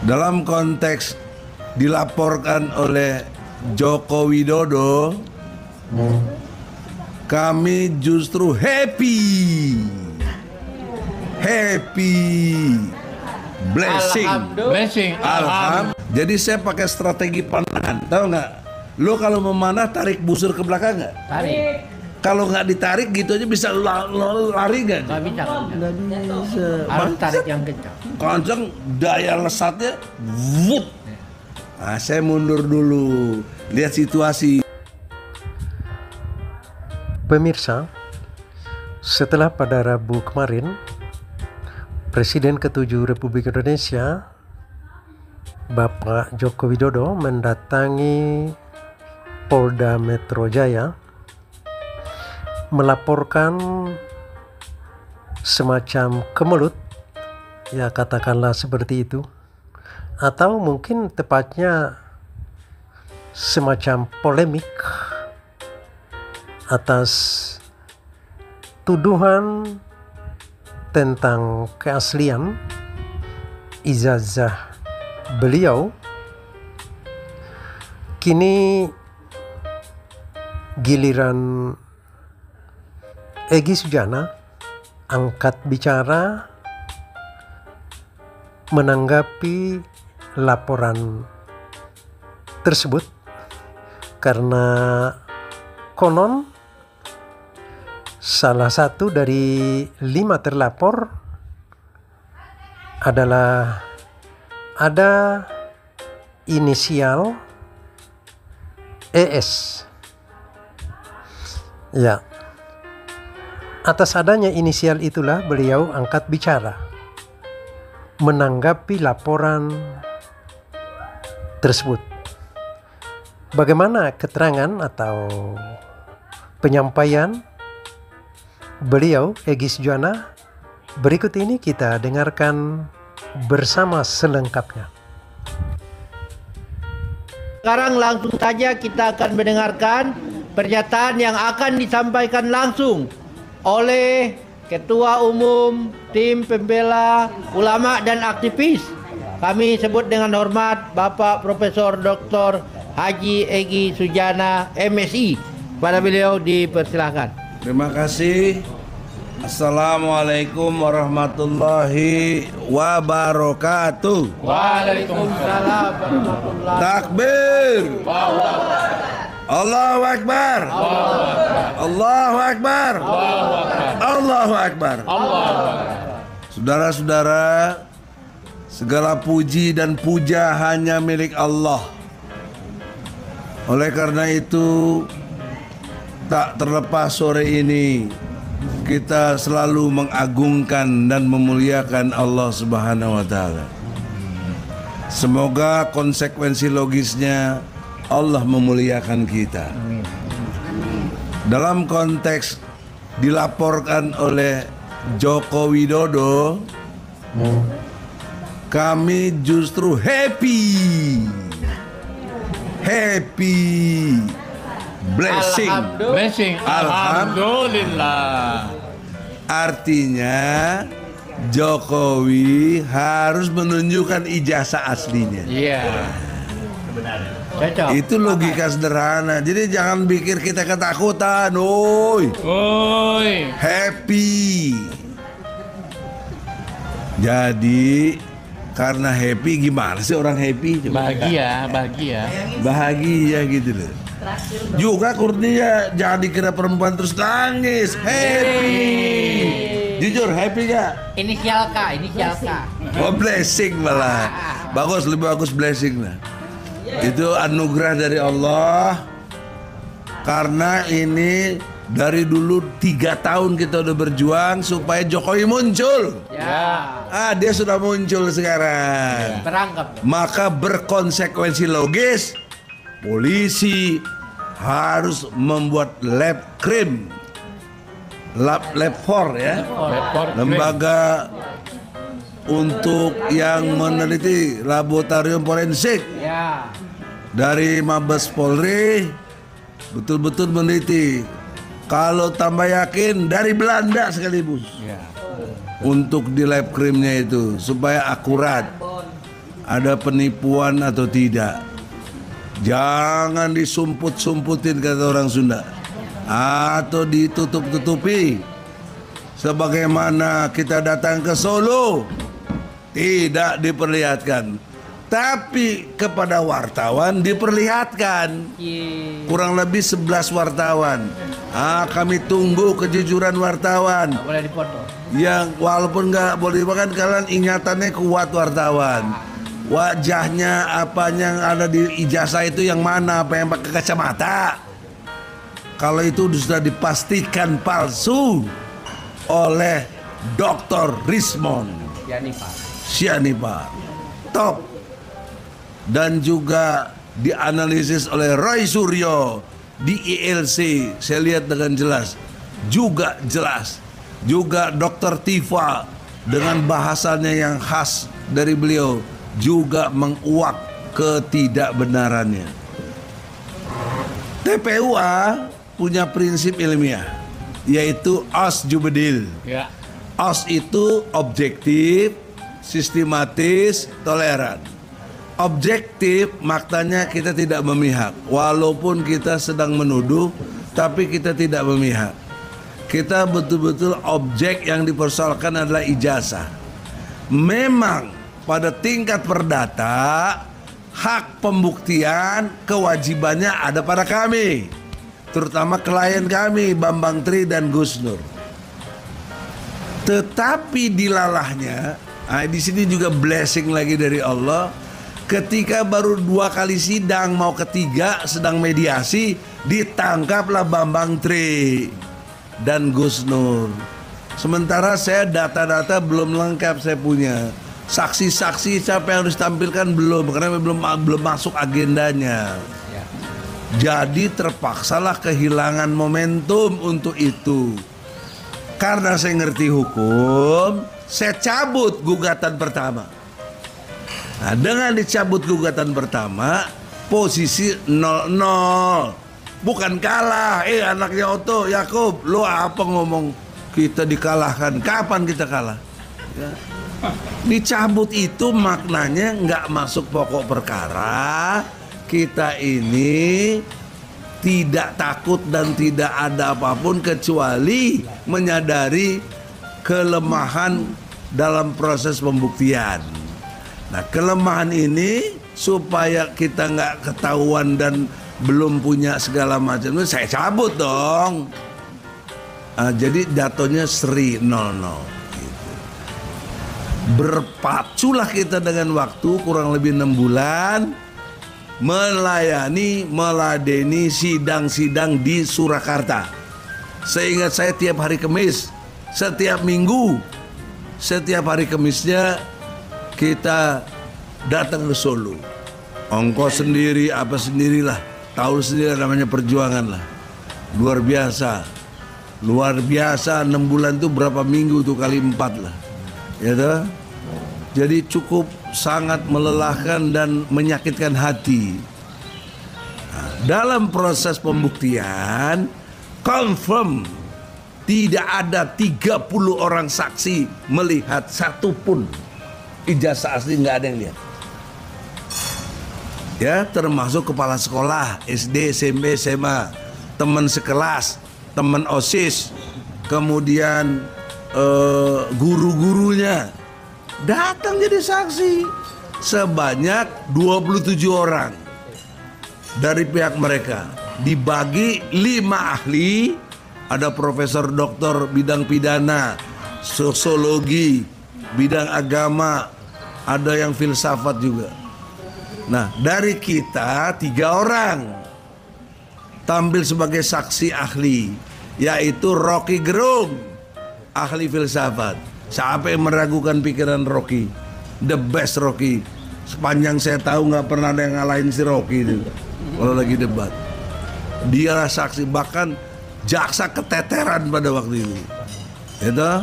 dalam konteks dilaporkan oleh Joko Widodo, kami justru happy, blessing. Alhamdulillah. Jadi saya pakai strategi pandangan, tahu nggak? Lo kalau memanah tarik busur ke belakang nggak? Tarik. Kalau nggak ditarik gitu aja bisa lari nggak? Nggak bisa. Nggak bisa. Harus tarik yang kencang. Kencang, daya lesatnya, wut. Nah, saya mundur dulu, lihat situasi. Pemirsa, setelah pada Rabu kemarin, Presiden ke-7 Republik Indonesia, Bapak Joko Widodo mendatangi Polda Metro Jaya, melaporkan semacam kemelut, ya katakanlah seperti itu, atau mungkin tepatnya semacam polemik atas tuduhan tentang keaslian ijazah beliau. Kini giliran Egy Sujana angkat bicara menanggapi laporan tersebut, karena konon salah satu dari 5 terlapor adalah ada inisial ES. Ya, atas adanya inisial itulah beliau angkat bicara menanggapi laporan tersebut. Bagaimana keterangan atau penyampaian beliau Egy Sujana? Berikut ini kita dengarkan bersama selengkapnya. Sekarang langsung saja kita akan mendengarkan pernyataan yang akan disampaikan langsung oleh Ketua Umum Tim Pembela Ulama dan Aktivis. Kami sebut dengan hormat Bapak Profesor Dr. Haji Egy Sujana MSI. Pada beliau dipersilahkan. Terima kasih. Assalamualaikum warahmatullahi wabarakatuh. Waalaikumsalam warahmatullahi Takbir. Allahu Akbar. Allahu Akbar. Allahu Akbar. Saudara-saudara, segala puji dan puja hanya milik Allah. Oleh karena itu, tak terlepas sore ini kita selalu mengagungkan dan memuliakan Allah Subhanahu wa Ta'ala. Semoga konsekuensi logisnya Allah memuliakan kita. Dalam konteks dilaporkan oleh Joko Widodo, kami justru happy, blessing. Alhamdulillah. Artinya Jokowi harus menunjukkan ijazah aslinya. Iya. Cocok. Itu logika sederhana. Jadi jangan pikir kita ketakutan. Oi. Happy. Jadi karena happy, gimana sih orang happy? Bahagia gitu loh. Juga Kurnia jangan dikira perempuan terus nangis. Happy. Jujur happy gak? Inisial K. Oh, blessing malah. Bagus, lebih bagus blessing lah. Itu anugerah dari Allah. Karena ini dari dulu 3 tahun kita udah berjuang supaya Jokowi muncul. Dia sudah muncul sekarang. Terangkap. Maka berkonsekuensi logis, polisi harus membuat lab krim, lab 4 ya, lembaga untuk yang meneliti laboratorium forensik dari Mabes Polri, betul-betul meneliti. Kalau tambah yakin dari Belanda sekaligus, untuk di lab krimnya itu supaya akurat. ada penipuan atau tidak. Jangan disumput-sumputin kata orang Sunda, atau ditutup-tutupi. Sebagaimana kita datang ke Solo tidak diperlihatkan, tapi kepada wartawan diperlihatkan. Kurang lebih 11 wartawan. Kami tunggu kejujuran wartawan. Boleh dipoto. Yang walaupun nggak boleh, bahkan kalian ingatannya kuat wartawan. Wajahnya apa yang ada di ijazah itu yang mana, apa yang pakai kacamata. Kalau itu sudah dipastikan palsu oleh Dr. Rismond Sianipar, top. Dan juga dianalisis oleh Roy Suryo di ILC, saya lihat dengan jelas, juga jelas. Juga Dr. Tifa dengan bahasanya yang khas dari beliau juga menguak ketidakbenarannya. TPUA punya prinsip ilmiah, yaitu os jubedil. Ya. Os itu objektif, sistematis, toleran. Objektif maknanya kita tidak memihak. Walaupun kita sedang menuduh, tapi kita tidak memihak. Kita betul-betul objek yang dipersoalkan adalah ijazah. Memang pada tingkat perdata, hak pembuktian kewajibannya ada pada kami, terutama klien kami Bambang Tri dan Gus Nur. Tetapi dilalahnya, di sini juga blessing lagi dari Allah. Ketika baru 2 kali sidang, mau ketiga sedang mediasi, ditangkaplah Bambang Tri dan Gus Nur. Sementara saya data-data belum lengkap, saya punya saksi-saksi siapa yang harus tampilkan belum, karena belum masuk agendanya. Jadi terpaksalah kehilangan momentum untuk itu. Karena saya ngerti hukum, saya cabut gugatan pertama. Nah, dengan dicabut gugatan pertama, posisi 0-0. Bukan kalah. Anaknya Otto, Yakub, lo apa ngomong kita dikalahkan? Kapan kita kalah? Ya. Dicabut itu maknanya nggak masuk pokok perkara. Kita ini tidak takut dan tidak ada apapun kecuali menyadari kelemahan dalam proses pembuktian. Nah, kelemahan ini supaya kita nggak ketahuan dan belum punya segala macam, saya cabut dong. Jadi jatuhnya seri 0-0 gitu. Berpaculah kita dengan waktu kurang lebih 6 bulan meladeni sidang-sidang di Surakarta. Seingat saya tiap hari Kamis, setiap minggu, setiap hari Kamisnya kita datang ke Solo. Ongkos sendiri, apa sendirilah, tahu sendiri namanya perjuangan lah. Luar biasa, 6 bulan itu berapa minggu tuh, kali 4 lah, ya toh? Jadi cukup sangat melelahkan dan menyakitkan hati. Nah, dalam proses pembuktian confirm tidak ada 30 orang saksi melihat satupun ijazah asli, nggak ada yang lihat. Ya, termasuk kepala sekolah SD, SMP, SMA, teman sekelas, teman OSIS, kemudian guru-gurunya datang jadi saksi sebanyak 27 orang dari pihak mereka. Dibagi 5 ahli, ada profesor doktor bidang pidana, sosiologi, bidang agama, ada yang filsafat juga. Nah, dari kita 3 orang tampil sebagai saksi ahli, yaitu Rocky Gerung, ahli filsafat. Siapa yang meragukan pikiran Rocky? The best Rocky. Sepanjang saya tahu nggak pernah ada yang ngalahin si Rocky itu kalau lagi debat. Dia saksi, bahkan jaksa keteteran pada waktu itu. Gitu.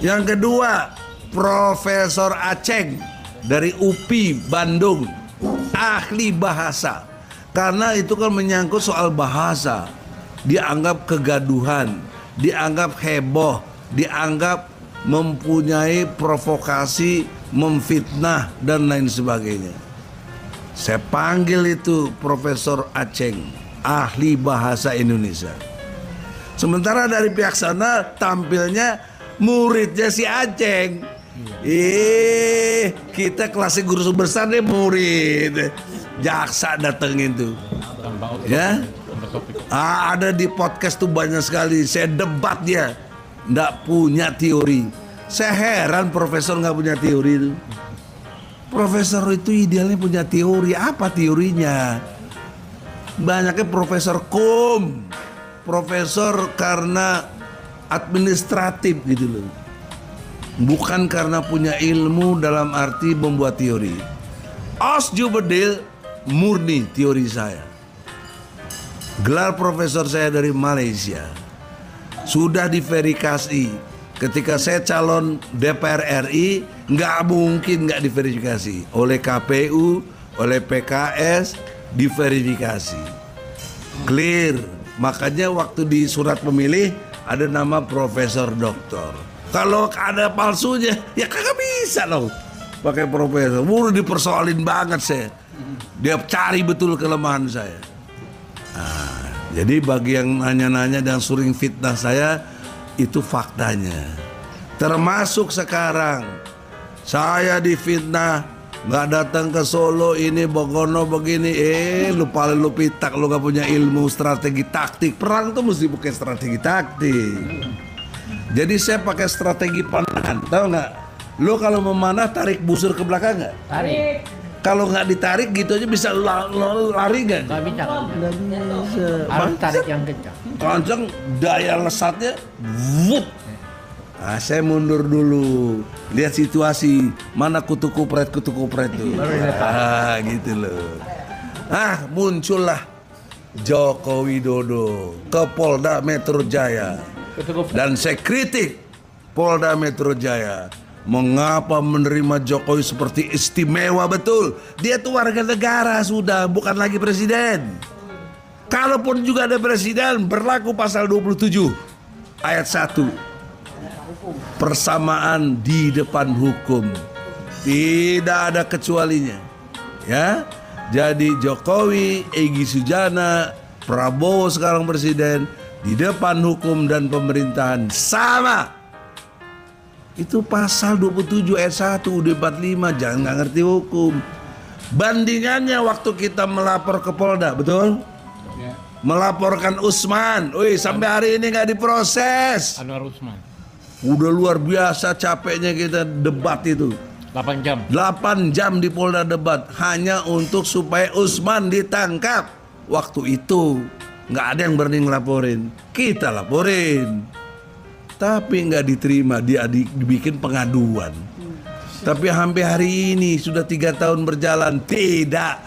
Yang kedua, Profesor Aceng dari UPI Bandung, ahli bahasa. Karena itu kan menyangkut soal bahasa. Dianggap kegaduhan, dianggap heboh, dianggap mempunyai provokasi memfitnah dan lain sebagainya. Saya panggil itu Profesor Aceng, ahli bahasa Indonesia. Sementara dari pihak sana tampilnya muridnya si Aceng. Kita kelasnya guru besar deh murid. Jaksa datengin tuh. Ya. Ada di podcast tuh banyak sekali. Saya debat dia, nggak punya teori. Saya heran profesor nggak punya teori itu. Profesor itu idealnya punya teori. Apa teorinya? Banyaknya profesor profesor karena administratif gitu loh. Bukan karena punya ilmu dalam arti membuat teori. Osjubedil murni teori saya. Gelar profesor saya dari Malaysia. Sudah diverifikasi. Ketika saya calon DPR RI, nggak mungkin nggak diverifikasi. Oleh KPU, oleh PKS, diverifikasi. Clear. Makanya waktu di surat pemilih ada nama Profesor Doktor. Kalau ada palsunya, ya kagak bisa loh pakai profesor. Udah dipersoalin banget saya. Dia cari betul kelemahan saya. Nah, jadi bagi yang nanya-nanya dan sering fitnah saya, itu faktanya. Termasuk sekarang saya difitnah, nggak datang ke Solo ini Bogono begini. Lu paling lu pitak, lu gak punya ilmu strategi taktik. Perang tuh mesti pakai strategi taktik. Jadi saya pakai strategi panahan. Tahu nggak? Lu kalau memanah tarik busur ke belakang nggak? Tarik. Kalau nggak ditarik gitu aja bisa lari nggak? Nggak bisa. Nggak bisa. Harus tarik yang kencang. Kencang, daya lesatnya, wup. Nah, saya mundur dulu, lihat situasi, mana kutu kupret tuh. Gitu loh. Muncullah Joko Widodo ke Polda Metro Jaya. Dan saya kritik Polda Metro Jaya. Mengapa menerima Jokowi seperti istimewa betul? Dia tuh warga negara sudah, bukan lagi presiden. Kalaupun juga ada presiden, berlaku pasal 27 ayat 1. Persamaan di depan hukum. Tidak ada kecualinya. Ya. Jadi Jokowi, Egy Sujana, Prabowo sekarang presiden, di depan hukum dan pemerintahan sama. Itu pasal 27 ayat 1 UUD 45. Jangan nggak ngerti hukum. Bandingannya waktu kita melapor ke Polda, betul? Ya. Melaporkan Usman. Sampai hari ini nggak diproses. Anwar Usman. Udah luar biasa capeknya kita debat itu. 8 jam. 8 jam di Polda debat hanya untuk supaya Usman ditangkap. Waktu itu nggak ada yang berani ngelaporin. Kita laporin. Tapi nggak diterima, dia dibikin pengaduan. Tapi sampai hari ini sudah 3 tahun berjalan tidak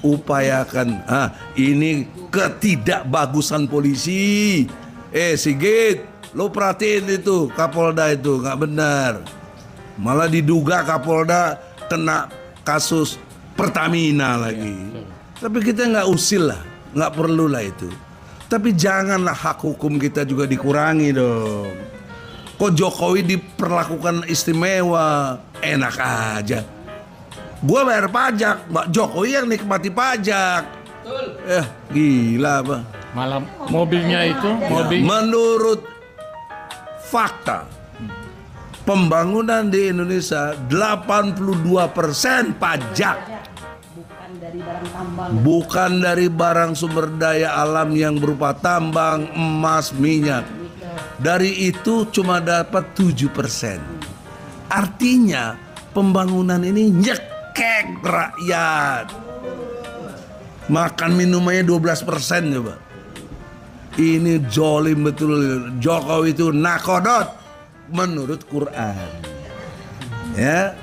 diupayakan. Ini ketidakbagusan polisi. Sigit, lo perhatiin itu Kapolda itu nggak benar. Malah diduga Kapolda kena kasus Pertamina lagi. Tapi kita nggak usil lah, nggak perlu lah itu. Tapi janganlah hak hukum kita juga dikurangi dong. Kok Jokowi diperlakukan istimewa? Enak aja. Gua bayar pajak, Mbak Jokowi yang nikmati pajak. Gila apa? Malam mobilnya itu, Menurut fakta pembangunan di Indonesia 82% pajak. Bukan dari barang sumber daya alam yang berupa tambang, emas, minyak. Dari itu cuma dapat 7%. Artinya pembangunan ini nyekek rakyat. Makan minumannya 12% coba. Ini jolim betul. Jokowi itu nakodot menurut Quran. Ya,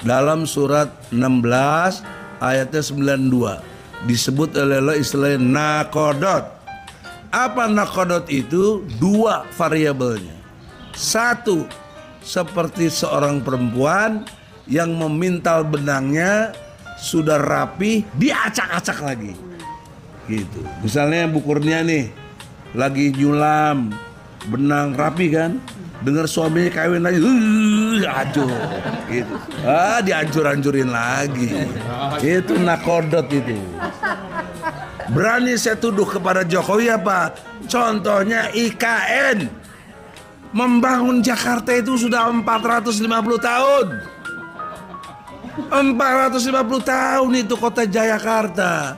dalam surat 16 ayatnya 92 disebut oleh Allah istilahnya nakodot. Apa nakodot itu? 2 variabelnya. 1, seperti seorang perempuan yang memintal benangnya sudah rapi, diacak-acak lagi. Gitu. Misalnya Bu Kurnia nih lagi nyulam benang rapi kan, dengar suaminya kawin lagi, aduh, gitu. Dihancur-hancurin lagi. Itu nakodot itu. Berani saya tuduh kepada Jokowi apa? Contohnya IKN. Membangun Jakarta itu sudah 450 tahun. 450 tahun itu kota Jayakarta.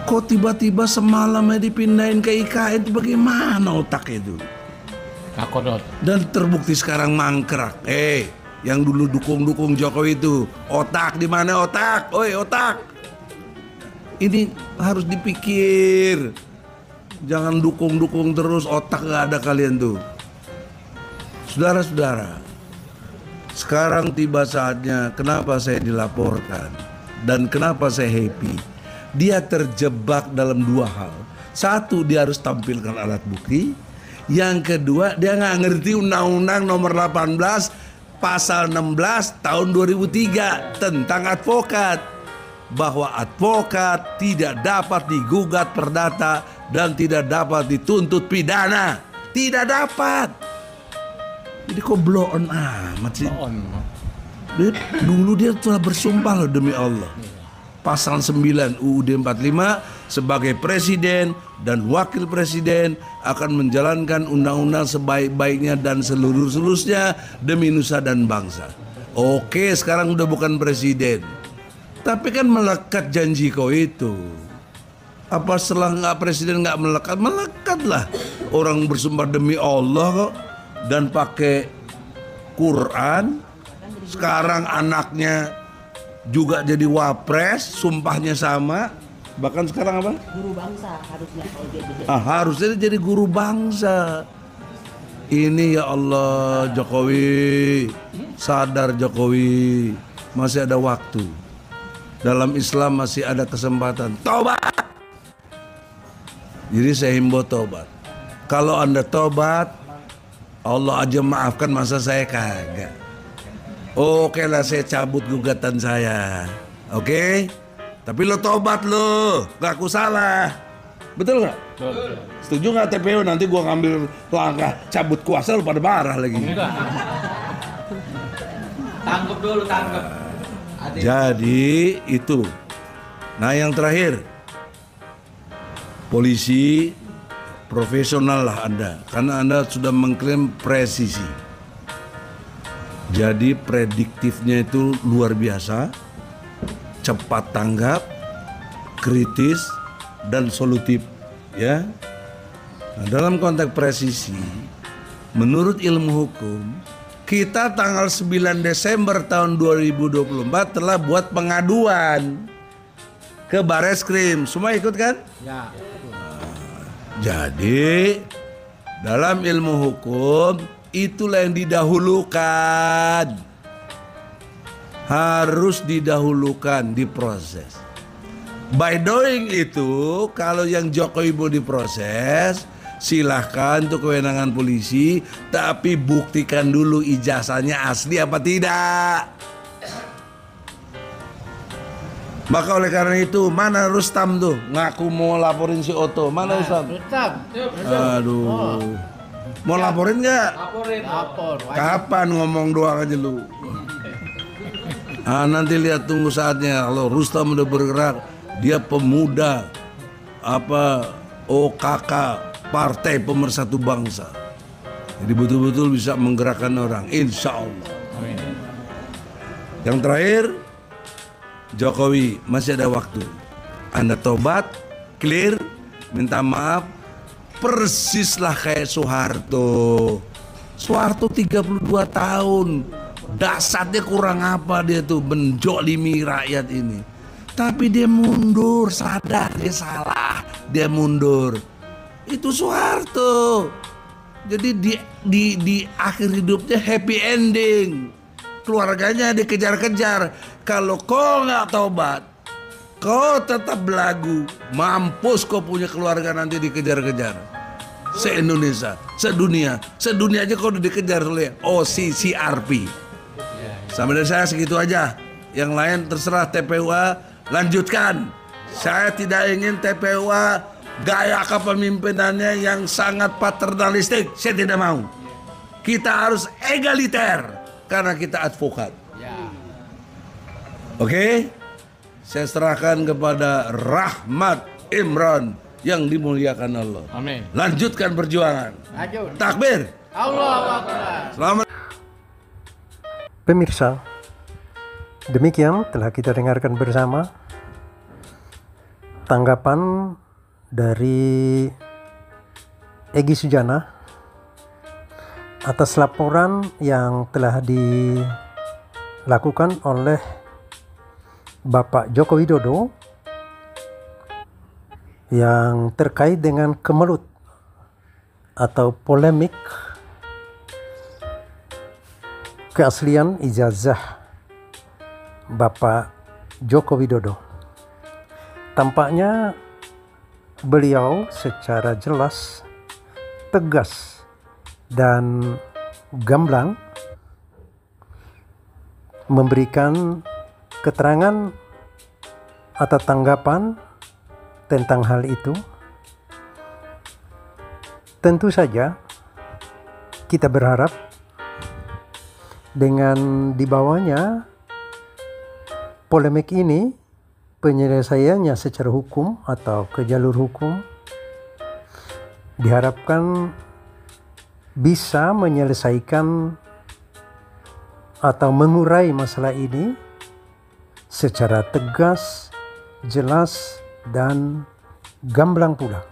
Kok tiba-tiba semalamnya dipindahin ke IKN itu bagaimana otak itu? Nakodot. Dan terbukti sekarang mangkrak. Yang dulu dukung Jokowi itu, otak di mana otak? Oi, otak. Ini harus dipikir. Jangan dukung terus, otak gak ada kalian tuh. Saudara-saudara, sekarang tiba saatnya kenapa saya dilaporkan dan kenapa saya happy. Dia terjebak dalam dua hal. Satu, dia harus tampilkan alat bukti. Yang kedua, dia nggak ngerti Undang-Undang Nomor 18 Pasal 16 tahun 2003 tentang advokat, bahwa advokat tidak dapat digugat perdata dan tidak dapat dituntut pidana. Tidak dapat. Jadi kok blow on amat sih? Dulu dia telah bersumpah loh demi Allah. Pasal 9 UUD 45 sebagai presiden dan wakil presiden akan menjalankan undang-undang sebaik-baiknya dan seluruh-seluruhnya demi nusa dan bangsa. Oke, sekarang udah bukan presiden. Tapi kan melekat janji kau itu. Apa setelah nggak presiden nggak melekat? Melekat lah. Orang bersumpah demi Allah kok dan pakai Quran. Sekarang anaknya juga jadi wapres, sumpahnya sama. Bahkan sekarang apa? Guru bangsa harusnya kalau dia jadi. Harusnya dia jadi guru bangsa. Ini ya Allah, Jokowi, sadar Jokowi, masih ada waktu. Dalam Islam masih ada kesempatan. Tobat. Jadi saya himbau tobat. Kalau Anda tobat, Allah aja maafkan, masa saya kagak. Oke lah, saya cabut gugatan saya. Oke? Tapi lo tobat lo, gak aku salah. Betul gak? Betul. Setuju gak TPU nanti gua ngambil langkah cabut kuasa lo pada marah lagi. Enggak. Tangkap dulu, tangkap. Jadi itu. Nah yang terakhir, polisi profesional lah Anda, karena Anda sudah mengklaim presisi. Jadi prediktifnya itu luar biasa, cepat tanggap, kritis, dan solutif, ya. Nah, dalam konteks presisi, menurut ilmu hukum, kita tanggal 9 Desember tahun 2024 telah buat pengaduan ke Bareskrim. Semua ikut kan? Ya. Jadi dalam ilmu hukum itulah yang didahulukan. Harus didahulukan, diproses. By doing itu, kalau yang Jokowi mau diproses, silahkan untuk kewenangan polisi, tapi buktikan dulu ijazahnya asli apa tidak. Maka oleh karena itu, mana Rustam tuh ngaku mau laporin si Otto? Mana Rustam? Rustam. Aduh, mau laporin nggak? Lapor. Kapan ngomong doang aja lu? Nanti lihat, tunggu saatnya. Kalau Rustam udah bergerak, dia pemuda OKK, Partai Pemersatu Bangsa. Jadi betul-betul bisa menggerakkan orang, insya Allah. Amin. Yang terakhir, Jokowi masih ada waktu. Anda tobat, clear, minta maaf, persislah kayak Soeharto. Soeharto 32 tahun. Dasarnya kurang apa dia tuh, menjolimi rakyat ini. Tapi dia mundur, sadar dia salah, dia mundur. Itu Soeharto. Jadi di akhir hidupnya happy ending. Keluarganya dikejar-kejar. Kalau kau nggak tobat, kau tetap belagu, mampus kau punya keluarga nanti dikejar-kejar. Se-Indonesia, sedunia aja kau udah dikejar oleh OCCRP. Sampai dari saya segitu aja. Yang lain terserah TPUA, lanjutkan. Saya tidak ingin TPUA gaya kepemimpinannya yang sangat paternalistik. Saya tidak mau. Kita harus egaliter karena kita advokat. Oke? Saya serahkan kepada Rahmat Imran yang dimuliakan Allah. Amin. Lanjutkan perjuangan. Lanjut. Takbir. Allahu Akbar. Selamat. Pemirsa, demikian telah kita dengarkan bersama tanggapan dari Egy Sujana atas laporan yang telah dilakukan oleh Bapak Joko Widodo yang terkait dengan kemelut atau polemik keaslian ijazah Bapak Joko Widodo. Tampaknya beliau secara jelas, tegas, dan gamblang memberikan keterangan atau tanggapan tentang hal itu. Tentu saja kita berharap dengan dibawanya polemik ini, penyelesaiannya secara hukum atau ke jalur hukum, diharapkan bisa menyelesaikan atau mengurai masalah ini secara tegas, jelas, dan gamblang pula,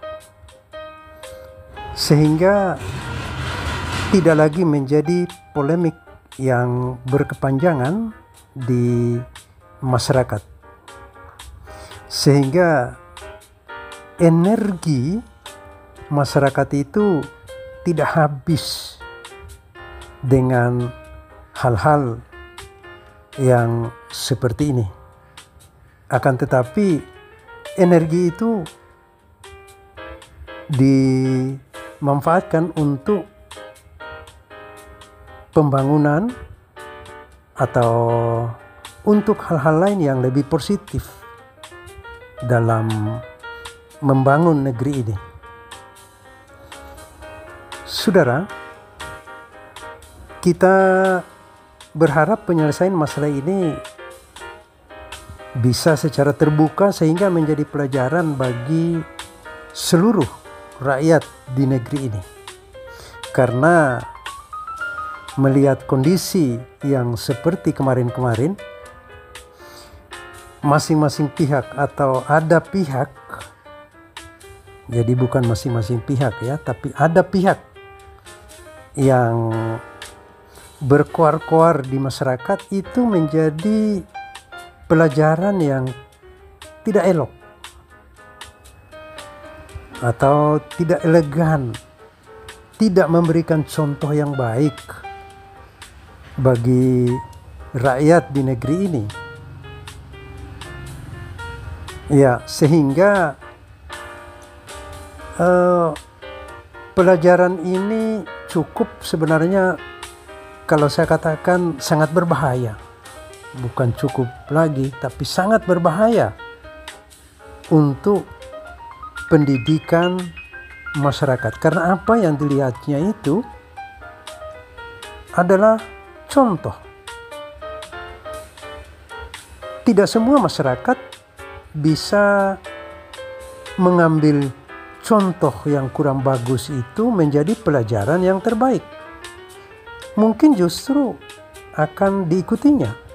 sehingga tidak lagi menjadi polemik yang berkepanjangan di masyarakat, sehingga energi masyarakat itu tidak habis dengan hal-hal yang seperti ini. Akan tetapi energi itu dimanfaatkan untuk pembangunan atau untuk hal-hal lain yang lebih positif dalam membangun negeri ini. Saudara, kita berharap penyelesaian masalah ini bisa secara terbuka sehingga menjadi pelajaran bagi seluruh rakyat di negeri ini. Karena melihat kondisi yang seperti kemarin-kemarin, masing-masing pihak atau ada pihak, jadi bukan masing-masing pihak ya, tapi ada pihak yang berkoar-koar di masyarakat, itu menjadi pelajaran yang tidak elok atau tidak elegan, tidak memberikan contoh yang baik bagi rakyat di negeri ini. Ya, sehingga pelajaran ini cukup sebenarnya, kalau saya katakan sangat berbahaya. Bukan cukup lagi, tapi sangat berbahaya untuk pendidikan masyarakat. Karena apa yang dilihatnya itu adalah contoh. Tidak semua masyarakat bisa mengambil contoh yang kurang bagus itu menjadi pelajaran yang terbaik. Mungkin justru akan diikutinya.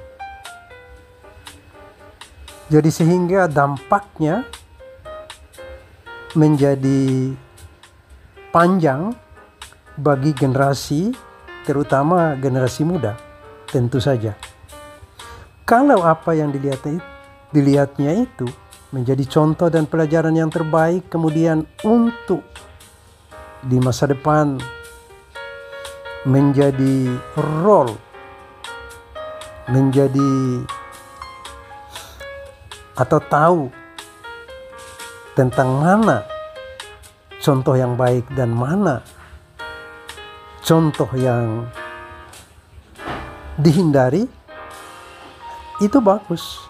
Jadi sehingga dampaknya menjadi panjang bagi generasi, terutama generasi muda, tentu saja. Kalau apa yang dilihatnya itu menjadi contoh dan pelajaran yang terbaik, kemudian untuk di masa depan menjadi role, menjadi atau tahu tentang mana contoh yang baik dan mana contoh yang dihindari, itu bagus.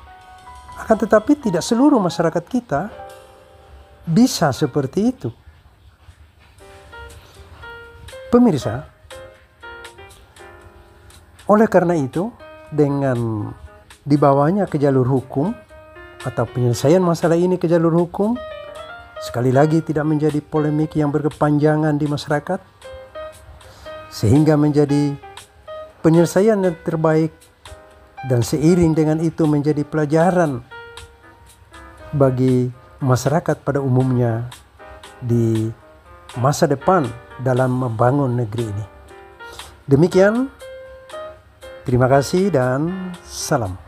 Akan tetapi tidak seluruh masyarakat kita bisa seperti itu. Pemirsa, oleh karena itu, dengan dibawanya ke jalur hukum atau penyelesaian masalah ini ke jalur hukum, sekali lagi tidak menjadi polemik yang berkepanjangan di masyarakat, sehingga menjadi penyelesaian yang terbaik, dan seiring dengan itu menjadi pelajaran bagi masyarakat pada umumnya di masa depan dalam membangun negeri ini. Demikian, terima kasih dan salam.